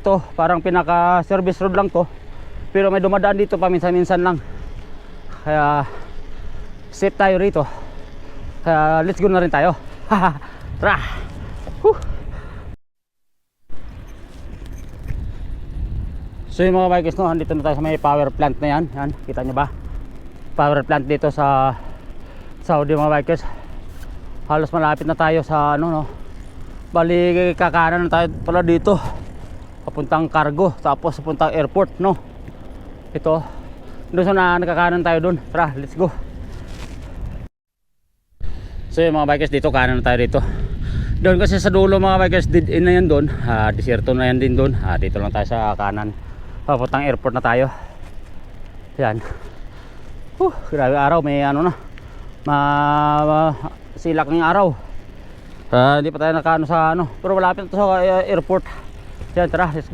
to, parang pinaka service road lang to, pero may dumadaan dito paminsan-minsan lang, kaya safe tayo rito. Kaya let's go na rin tayo. Tara. So yung mga bikers, no, andito na tayo sa may power plant na yan. Yan, kita nyo ba? Power plant dito sa Saudi mga bikers. Halos malapit na tayo sa ano, no, bali kakanan na tayo pala dito papuntang cargo, tapos papuntang airport, no. Ito doon sa nakakanan tayo doon. Tara, let's go. So yung mga bikers, dito kanan na tayo dito. Doon kasi sa dulo mga bikers, dead end na yan doon, desierto na yan din doon. Dito lang tayo sa kanan, papuntang airport na tayo. Yan. Grabe araw, may ano na, silak ng araw. Hindi pa tayo nakaano sa ano, pero malapit na to sa airport. Yan, tara, let's go.